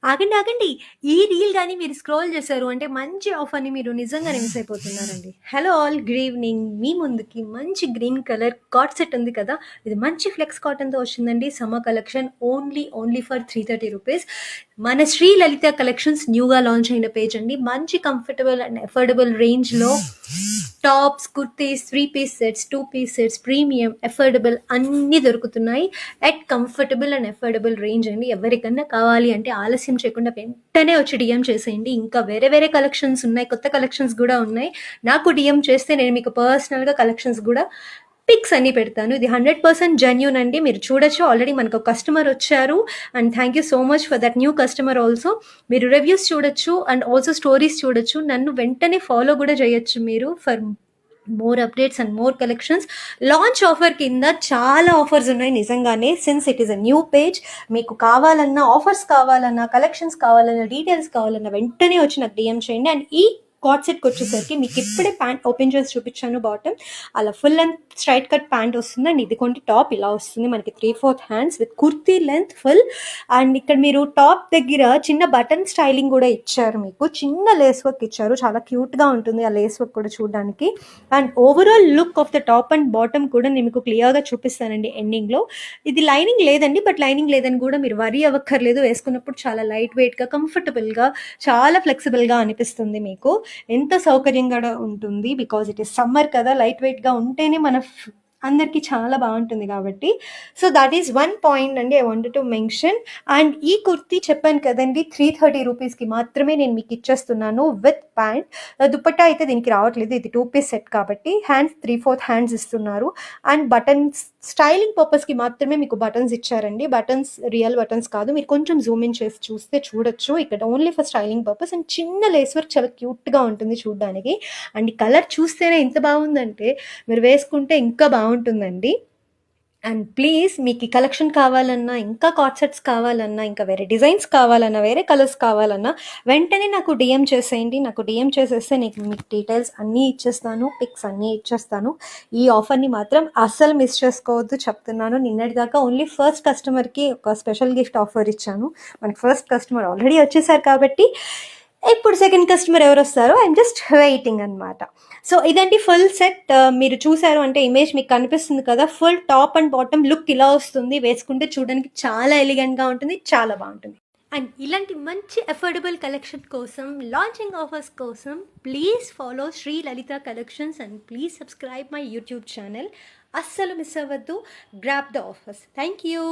ఆగండి. ఆగండి. ఈ రీల్ గాని మీరు స్క్రోల్ చేశారు అంటే మంచి ఆఫర్‌ని మీరు నిజంగానే మిస్ అయిపోతున్నారండి. Hello all good evening. మీ ముందుకి మంచి గ్రీన్ కలర్ కార్డ్ సెట్ ఉంది కదా! ఇది మంచి ఫ్లెక్స్ కాటన్‌తో వచ్చిందండి. Summer collection only for ₹330. మన శ్రీ లలిత కలెక్షన్స్ న్యూగా లాంచ్ అయిన పేజ్ అండి. మంచి కంఫర్టబుల్ అండ్ అఫోర్డబుల్ రేంజ్‌లో tops, kurtis, 3 piece sets, 2 piece sets, premium, affordable అన్నీ దొరుకుతున్నాయి. At comfortable and affordable range అండి. ఎవరికన్నా కావాలి అంటే ఆలస్యం చేయకుండా వెంటనే వచ్చి డీఎం చేసేయండి. ఇంకా వేరే వేరే కలెక్షన్స్ ఉన్నాయి. కొత్త కలెక్షన్స్ కూడా ఉన్నాయి. నాకు డీఎం చేస్తే నేను మీకు పర్సనల్‌గా కలెక్షన్స్ కూడా పిక్స్ అన్ని పెడతాను. ఇది 100% జెన్యూన్ అండి. మీరు చూడొచ్చు. ఆల్రెడీ మనకు ఒక కస్టమర్ వచ్చారు. And thank you so much for that new customer also. మీరు రివ్యూస్ చూడొచ్చు అండ్ ఆల్సో స్టోరీస్ చూడొచ్చు. నన్ను వెంటనే ఫాలో కూడా చేయొచ్చు మీరు for more updates and more collections. Launch offer కింద చాలా ఆఫర్స్ ఉన్నాయి నిజంగానే. Since it is a new page, మీకు కావాలన్నా ఆఫర్స్ కావాలన్నా కలెక్షన్స్ కావాలన్నా డీటెయిల్స్ కావాలన్నా వెంటనే వచ్చి నాకు డిఎం చేయండి. అండ్ ఈ కార్డ్ సెట్కి వచ్చేసరికి మీకు ఇప్పుడే ప్యాంట్ ఓపెన్ చేసి చూపించాను. బాటమ్ అలా full length straight cut pant వస్తుంది. అండ్ ఇది కొంటే టాప్ ఇలా వస్తుంది మనకి 3/4 hands with kurti length full. And ఇక్కడ మీరు టాప్ దగ్గర చిన్న బటన్ స్టైలింగ్ కూడా ఇచ్చారు. మీకు చిన్న లేస్ వర్క్ ఇచ్చారు. చాలా క్యూట్గా ఉంటుంది ఆ లేస్ వర్క్ కూడా చూడడానికి. And overall look of the top and bottom కూడా నేను మీకు క్లియర్గా చూపిస్తానండి ఎండింగ్లో. ఇది లైనింగ్ లేదండి, బట్ లైనింగ్ లేదని కూడా మీరు వరీ అవ్వక్కర్లేదు. వేసుకున్నప్పుడు చాలా లైట్ వెయిట్గా, కంఫర్టబుల్గా, చాలా ఫ్లెక్సిబుల్గా అనిపిస్తుంది. మీకు ఎంత సౌకర్యంగా ఉంటుంది. బికాజ్ ఇట్ ఈస్ సమ్మర్ కదా, లైట్ వెయిట్గా ఉంటేనే మన అందరికీ చాలా బాగుంటుంది కాబట్టి. So that is one point అండి I wanted to mention. And ఈ కుర్తీ చెప్పాను కదండి, ₹330కి మాత్రమే నేను మీకు ఇచ్చేస్తున్నాను విత్ ప్యాంట్. దుపట్టా అయితే దీనికి రావట్లేదు, ఇది 2 పీస్ సెట్ కాబట్టి. హ్యాండ్స్ 3/4 హ్యాండ్స్ ఇస్తున్నారు. అండ్ బటన్స్ స్టైలింగ్ పర్పస్కి మాత్రమే మీకు బటన్స్ ఇచ్చారండి. బటన్స్ రియల్ బటన్స్ కాదు. మీరు కొంచెం జూమ్ ఇన్ చేసి చూస్తే చూడొచ్చు. ఇక్కడ only for styling purpose. And చిన్న లేస్ వర్క్ చాలా క్యూట్గా ఉంటుంది చూడడానికి. అండ్ ఈ కలర్ చూస్తేనే ఎంత బాగుందంటే మీరు వేసుకుంటే ఇంకా బాగుంటుందండి. అండ్ ప్లీజ్ మీకు ఈ కలెక్షన్ కావాలన్నా, ఇంకా కార్డ్ సెట్స్ కావాలన్నా, ఇంకా వేరే డిజైన్స్ కావాలన్నా, వేరే కలర్స్ కావాలన్నా వెంటనే నాకు డిఎం చేసేయండి. నాకు డిఎం చేసేస్తే నేను మీకు డీటెయిల్స్ అన్నీ ఇచ్చేస్తాను, పిక్స్ అన్నీ ఇచ్చేస్తాను. ఈ ఆఫర్ని మాత్రం అస్సలు మిస్ చేసుకోవద్దు చెప్తున్నాను. నిన్నటిదాకా ఓన్లీ ఫస్ట్ కస్టమర్కి ఒక స్పెషల్ గిఫ్ట్ ఆఫర్ ఇచ్చాను. మనకి ఫస్ట్ కస్టమర్ ఆల్రెడీ వచ్చేసారు కాబట్టి ఇప్పుడు సెకండ్ కస్టమర్ ఎవరు వస్తారో ఐఎమ్ జస్ట్ వెయిటింగ్ అనమాట. సో ఇదండి ఫుల్ సెట్. మీరు చూసారు అంటే ఇమేజ్ మీకు కనిపిస్తుంది కదా. Full top and bottom look ఇలా వస్తుంది. వేసుకుంటే చూడడానికి చాలా ఎలిగెంట్గా ఉంటుంది, చాలా బాగుంటుంది. అండ్ ఇలాంటి మంచి అఫోర్డబుల్ కలెక్షన్ కోసం, లాంచింగ్ ఆఫర్స్ కోసం please follow Sri Lalitha collections and please subscribe my YouTube channel. అస్సలు మిస్ అవ్వద్దు. Grab the offers. Thank you.